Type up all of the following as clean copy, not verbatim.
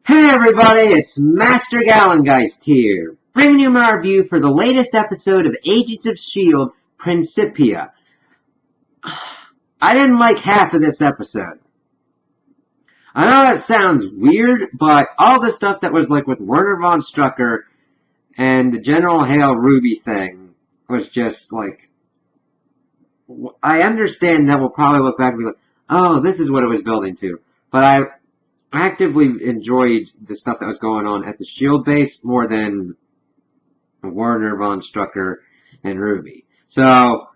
Hey everybody, it's Master Gallengeist here, bringing you my review for the latest episode of Agents of S.H.I.E.L.D. Principia. I didn't like half of this episode. I know that sounds weird, but all the stuff that was like with Werner von Strucker and the General Hale Ruby thing was just like, I understand that we'll probably look back and be like, oh, this is what it was building to, but I actively enjoyed the stuff that was going on at the S.H.I.E.L.D. base more than Werner von Strucker and Ruby. So,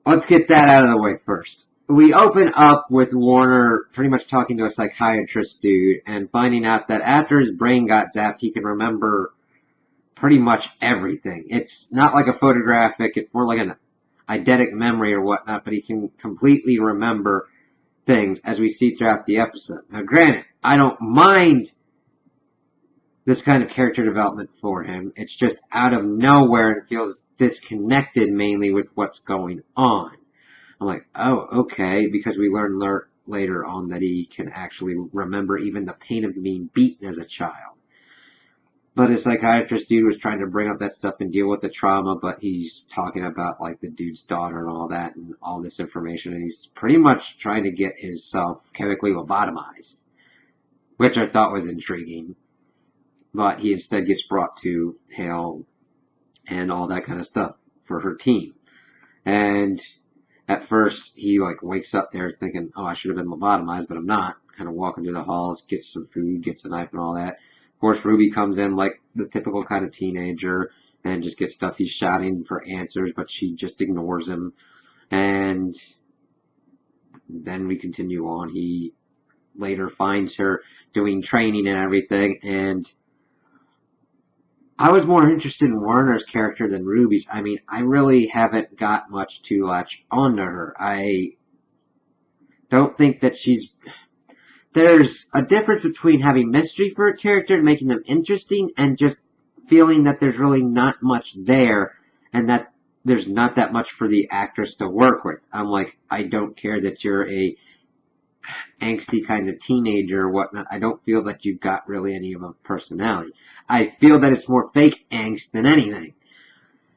let's get that out of the way first. We open up with Warner pretty much talking to a psychiatrist dude and finding out that after his brain got zapped, he can remember pretty much everything. It's not like a photographic, it's more like an eidetic memory or whatnot, but he can completely remember things as we see throughout the episode. Now granted, I don't mind this kind of character development for him. It's just out of nowhere and feels disconnected mainly with what's going on. I'm like, oh, okay, because we learn later on that he can actually remember even the pain of being beaten as a child. But a psychiatrist dude was trying to bring up that stuff and deal with the trauma, but he's talking about like the dude's daughter and all that and all this information, and he's pretty much trying to get himself chemically lobotomized, which I thought was intriguing. But he instead gets brought to Hale and all that kind of stuff for her team. And at first he like wakes up there thinking, oh, I should have been lobotomized, but I'm not. Kind of walking through the halls, gets some food, gets a knife and all that. Of course, Ruby comes in like the typical kind of teenager and just gets stuff. He's shouting for answers, but she just ignores him. And then we continue on. He later finds her doing training and everything. And I was more interested in Warner's character than Ruby's. I mean, I really haven't got much to latch onto her. I don't think that she's... There's a difference between having mystery for a character and making them interesting and just feeling that there's really not much there and that there's not that much for the actress to work with. I'm like, I don't care that you're a angsty kind of teenager or whatnot. I don't feel that you've got really any of a personality. I feel that it's more fake angst than anything.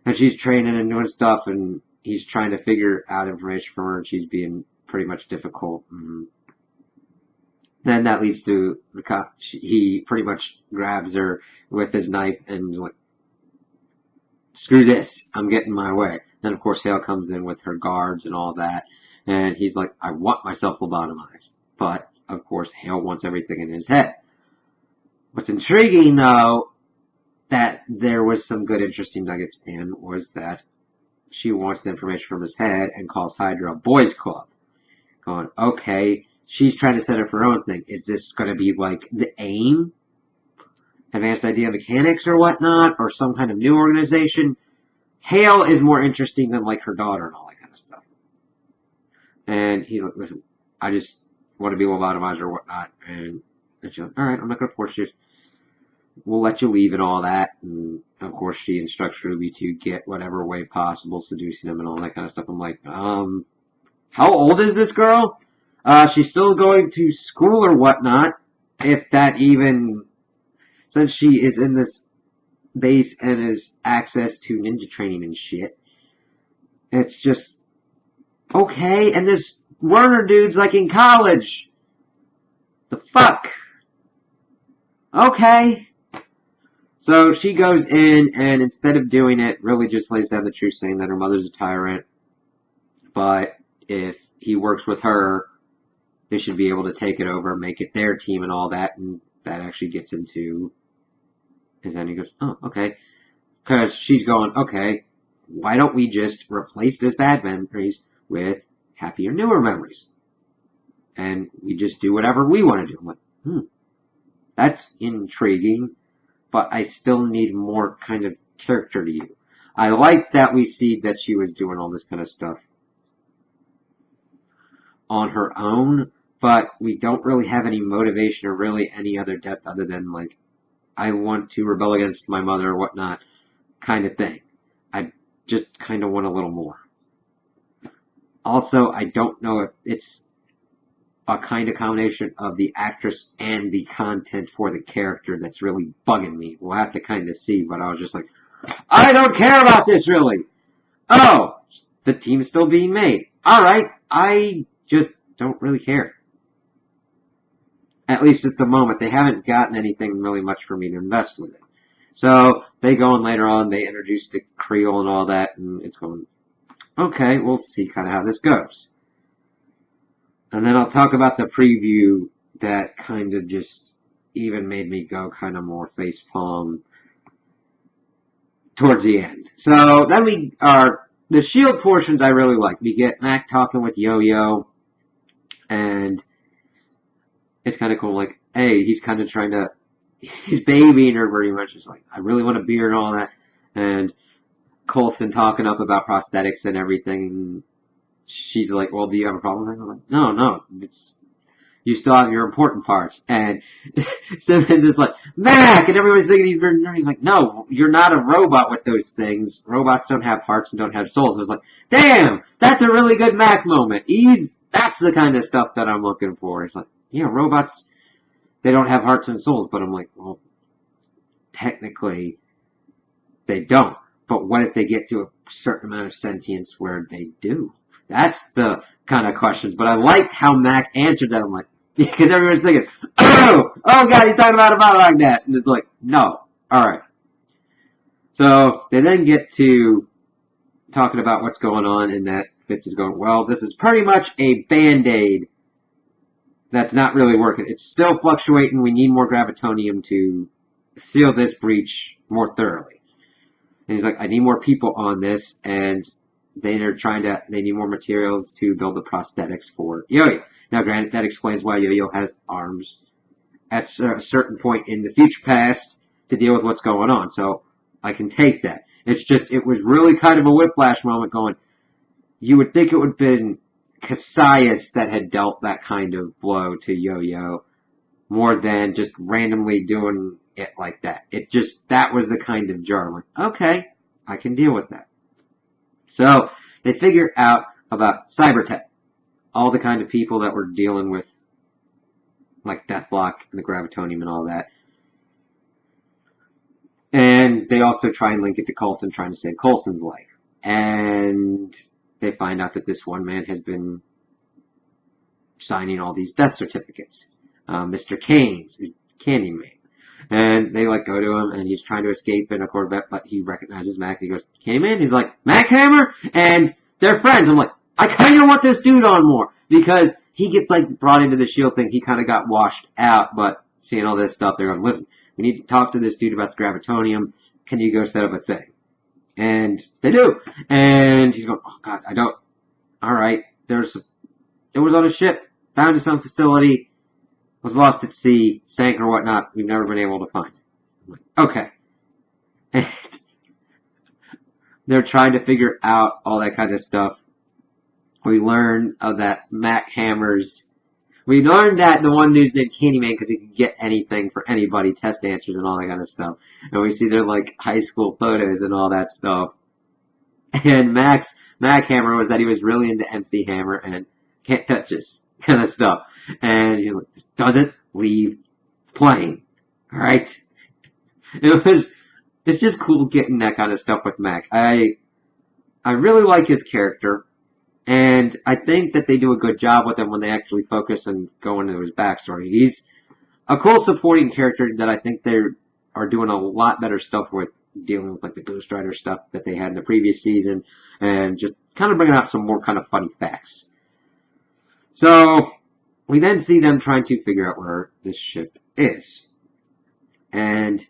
And she's training and doing stuff and he's trying to figure out information from her and she's being pretty much difficult. Then that leads to the cop. He pretty much grabs her with his knife and like, screw this, I'm getting my way. Then of course Hale comes in with her guards and all that, and he's like, I want myself lobotomized. But of course Hale wants everything in his head. What's intriguing though, that there was some good interesting nuggets in, was that she wants the information from his head and calls Hydra a boys club. Going, okay, she's trying to set up her own thing. Is this going to be like the AIM? Advanced Idea Mechanics or whatnot? Or some kind of new organization? Hale is more interesting than like her daughter and all that kind of stuff. And he's like, listen, I just want to be lobotomized or whatnot. And she's like, alright, I'm not going to force you. We'll let you leave and all that. And of course she instructs Ruby to get whatever way possible, seducing him and all that kind of stuff. I'm like, how old is this girl? She's still going to school or whatnot, if that even, since she is in this base and has access to ninja training and shit. It's just, okay, and this Werner dude's like in college. The fuck? Okay. So she goes in and instead of doing it, really just lays down the truth saying that her mother's a tyrant. But if he works with her, they should be able to take it over, make it their team and all that, and that actually gets into, and then he goes, oh, okay, because she's going, okay, why don't we just replace those bad memories with happier, newer memories, and we just do whatever we want to do. I'm like, that's intriguing, but I still need more kind of character to you. I like that we see that she was doing all this kind of stuff on her own, but we don't really have any motivation or really any other depth other than like, I want to rebel against my mother or whatnot kind of thing. I just kind of want a little more. Also, I don't know if it's a kind of combination of the actress and the content for the character that's really bugging me. We'll have to kind of see, but I was just like, I don't care about this really. Oh, the team's still being made. Alright, I just don't really care. At least at the moment, they haven't gotten anything really much for me to invest with it. So, they go and later on, they introduce the Creole and all that, and it's going, okay, we'll see kind of how this goes. And then I'll talk about the preview that kind of just even made me go kind of more facepalm towards the end. So then the Shield portions I really like. We get Mac talking with Yo-Yo, and it's kind of cool. Like, hey, he's kind of he's babying her very much. He's like, I really want a beer and all that. And Coulson talking up about prosthetics and everything. She's like, well, do you have a problem with that? I'm like, no, you still have your important parts. And Simmons is like, Mac! And everybody's thinking he's like, no, you're not a robot with those things. Robots don't have hearts and don't have souls. I was like, damn, that's a really good Mac moment. That's the kind of stuff that I'm looking for. It's like, yeah, robots, they don't have hearts and souls. But I'm like, well, technically, they don't. But what if they get to a certain amount of sentience where they do? That's the kind of questions. But I like how Mac answered that. I'm like, because everyone's thinking, oh God, he's talking about like that. And it's like, no. Alright. So, they then get to talking about what's going on, and that Fitz is going, well, this is pretty much a Band-Aid that's not really working. It's still fluctuating. We need more gravitonium to seal this breach more thoroughly. And he's like, I need more people on this, and they need more materials to build the prosthetics for Yo-Yo. Now, granted, that explains why Yo-Yo has arms at a certain point in the future past to deal with what's going on. So, I can take that. It's just, it was really kind of a whiplash moment going, you would think it would have been Cassius that had dealt that kind of blow to Yo-Yo more than just randomly doing it like that. That was the kind of jar. I'm like, okay, I can deal with that. So, they figure out about Cybertech. All the kind of people that were dealing with, like, Deathblock and the Gravitonium and all that. And they also try and link it to Coulson, trying to save Coulson's life. And they find out that this one man has been signing all these death certificates. Mr. Kane's, Candyman. And they go to him, and he's trying to escape in a Corvette, but he recognizes Mac. He goes, Candyman? He's like, Mac Hammer? And they're friends. I'm like, I kind of want this dude on more, because he gets brought into the Shield thing. He kind of got washed out, but seeing all this stuff, they're going, listen, we need to talk to this dude about the Gravitonium. Can you go set up a thing? And they do. And he's going, oh God, I don't. Alright, it was on a ship, bound to some facility, was lost at sea, sank or whatnot. We've never been able to find it. I'm like, okay. And they're trying to figure out all that kind of stuff. We learn of that Mac Hammers. We learned that the one dude's named Candyman because he could get anything for anybody, test answers and all that kind of stuff. And we see their high school photos and all that stuff. And Mac Hammer was that he was really into MC Hammer and can't touch this kind of stuff. And he's like, this doesn't leave playing. Alright? It's just cool getting that kind of stuff with Mac. I really like his character. And I think that they do a good job with him when they actually focus and go into his backstory. He's a cool supporting character that I think they are doing a lot better stuff with, dealing with the Ghost Rider stuff that they had in the previous season, and just kind of bringing out some more kind of funny facts. So, we then see them trying to figure out where this ship is. And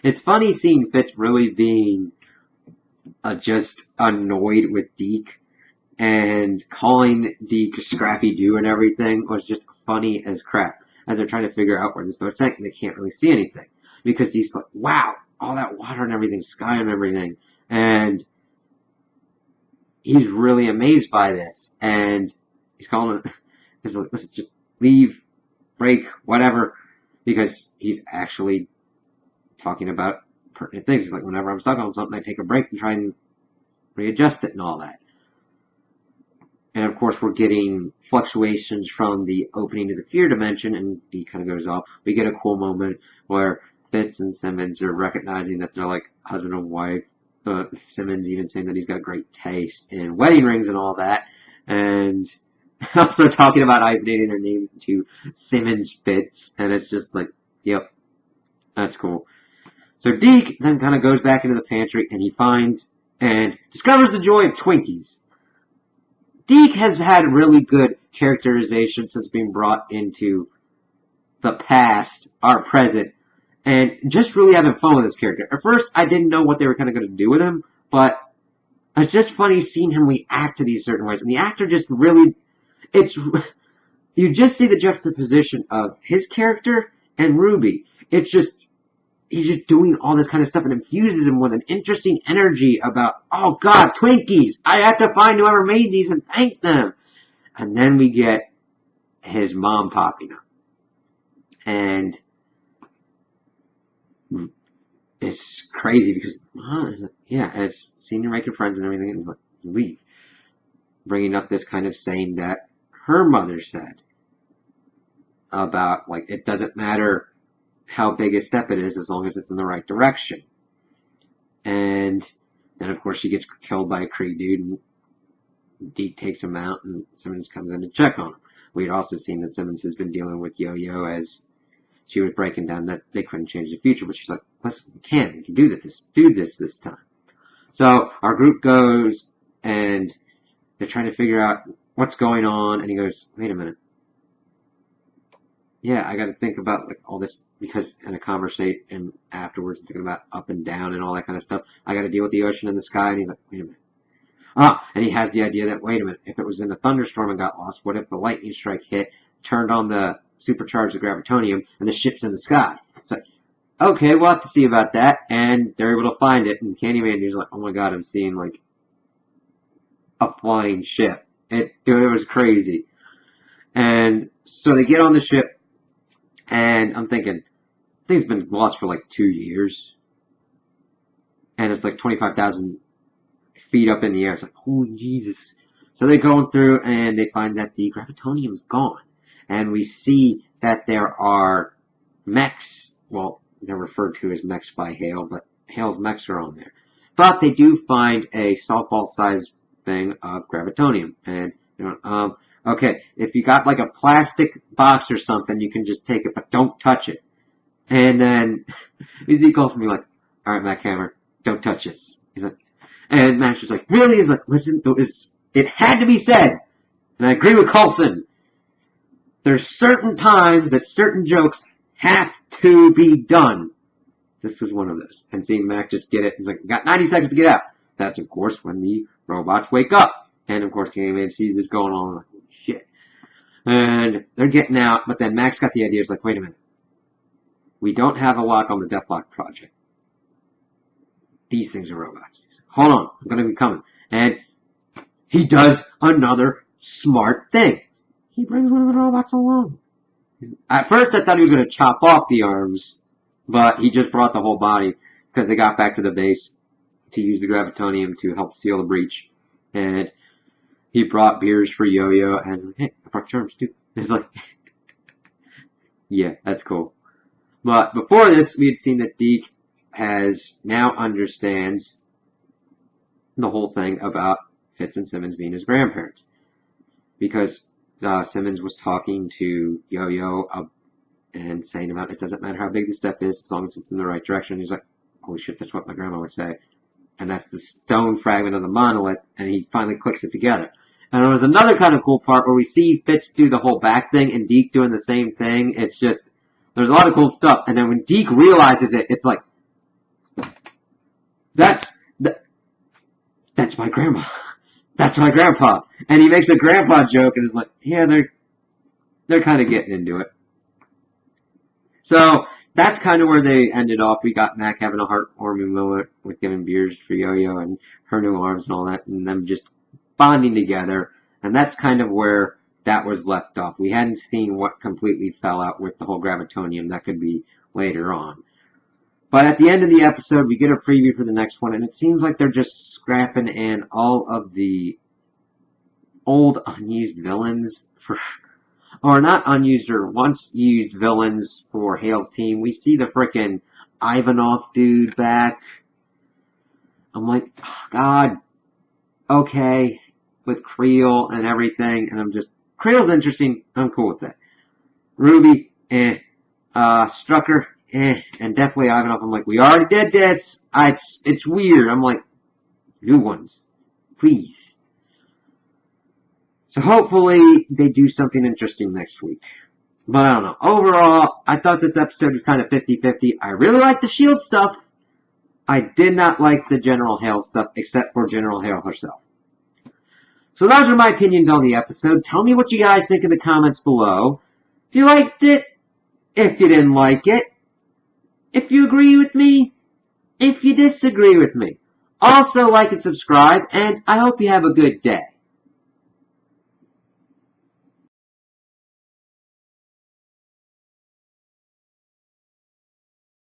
it's funny seeing Fitz really being just annoyed with Deke. And calling Deke Scrappy Doo and everything was just funny as crap. As they're trying to figure out where this boat's sank, and they can't really see anything. Because Deke's like, wow, all that water and everything, sky and everything. And he's really amazed by this. And he's calling it, he's like, listen, just leave, break, whatever. Because he's actually talking about pertinent things. He's like, whenever I'm stuck on something, I take a break and try and readjust it and all that. And of course, we're getting fluctuations from the opening to the fear dimension, and he kind of goes off. We get a cool moment where Fitz and Simmons are recognizing that they're like husband and wife. Simmons even saying that he's got great taste in wedding rings and all that. And also talking about hyphenating their names to Simmons Fitz. And it's just like, yep, that's cool. So Deke then kind of goes back into the pantry and he finds and discovers the joy of Twinkies. Deke has had really good characterization since being brought into the past, our present, and just really having fun with this character. At first, I didn't know what they were kind of going to do with him, but it's just funny seeing him react to these certain ways. And the actor just really, you just see the juxtaposition of his character and Ruby. It's just, he's just doing all this kind of stuff and infuses him with an interesting energy about, oh God, Twinkies! I have to find whoever made these and thank them! And then we get his mom popping up. And it's crazy because, as senior making friends and everything, and he's like, leave. Bringing up this kind of saying that her mother said about, like, it doesn't matter how big a step it is as long as it's in the right direction. And then, of course, she gets killed by a Kree dude, and Deke takes him out, and Simmons comes in to check on him. We had also seen that Simmons has been dealing with Yo-Yo as she was breaking down that they couldn't change the future, but she's like, listen, we can do this time. So our group goes, and they're trying to figure out what's going on, and he goes, wait a minute. Yeah, I got to think about like all this because in a conversation afterwards, thinking about up and down and all that kind of stuff. I got to deal with the ocean and the sky, and he's like, wait a minute. And he has the idea that wait a minute, if it was in a thunderstorm and got lost, what if the lightning strike hit, turned on the supercharged the gravitonium, and the ship's in the sky? It's like, okay, we'll have to see about that, and they're able to find it. And Candyman is like, oh my God, I'm seeing like a flying ship. It was crazy. And so they get on the ship. And I'm thinking, thing's been lost for like 2 years. And it's like 25,000 feet up in the air. It's like, oh, Jesus. So they're going through and they find that the gravitonium's gone. And we see that there are mechs. Well, they're referred to as mechs by Hale, but Hale's mechs are on there. But they do find a softball-sized thing of gravitonium. And, okay, if you got like a plastic box or something, you can just take it, but don't touch it. And then he calls me like, all right, Mac Hammer, don't touch this. He's like, and Max was like, really? He's like, listen, it had to be said. And I agree with Coulson. There's certain times that certain jokes have to be done. This was one of those. And seeing Mac just get it, he's like, got 90 seconds to get out. That's, of course, when the robots wake up. And, of course, Candyman sees this going on. Like, shit. And they're getting out, but then Max got the idea. He's like, wait a minute. We don't have a lock on the Deathlock project. These things are robots. He's like, hold on. I'm going to be coming. And he does another smart thing. He brings one of the robots along. At first, I thought he was going to chop off the arms, but he just brought the whole body because they got back to the base to use the gravitonium to help seal the breach. And he brought beers for Yo-Yo, and hey, I brought your arms too. It's like, yeah, that's cool. But before this, we had seen that Deke now understands the whole thing about Fitz and Simmons being his grandparents. Because Simmons was talking to Yo-Yo and saying about it doesn't matter how big the step is as long as it's in the right direction. He's like, holy shit, that's what my grandma would say. And that's the stone fragment of the monolith, and he finally clicks it together. And there was another kind of cool part where we see Fitz do the whole back thing and Deke doing the same thing. It's just, there's a lot of cool stuff. And then when Deke realizes it, it's like, that's my grandma. That's my grandpa. And he makes a grandpa joke and is like, yeah, they're kind of getting into it. So that's kind of where they ended off. We got Mac having a heartwarming moment with giving beers for Yo-Yo and her new arms and all that, and them just bonding together. And that's kind of where that was left off. We hadn't seen what completely fell out with the whole gravitonium. That could be later on. But at the end of the episode, we get a preview for the next one, and it seems like they're just scrapping in all of the old unused villains or not unused or once used villains for Hale's team. We see the frickin' Ivanov dude back. I'm like, oh, God, okay, with Creel and everything, and Creel's interesting, I'm cool with that. Ruby, Strucker, and definitely Ivanov, I'm like, we already did this, it's weird, I'm like, new ones, please. So hopefully they do something interesting next week. But I don't know. Overall, I thought this episode was kind of 50-50. I really liked the S.H.I.E.L.D. stuff. I did not like the General Hale stuff, except for General Hale herself. So those are my opinions on the episode. Tell me what you guys think in the comments below. If you liked it, if you didn't like it, if you agree with me, if you disagree with me. Also like and subscribe, and I hope you have a good day.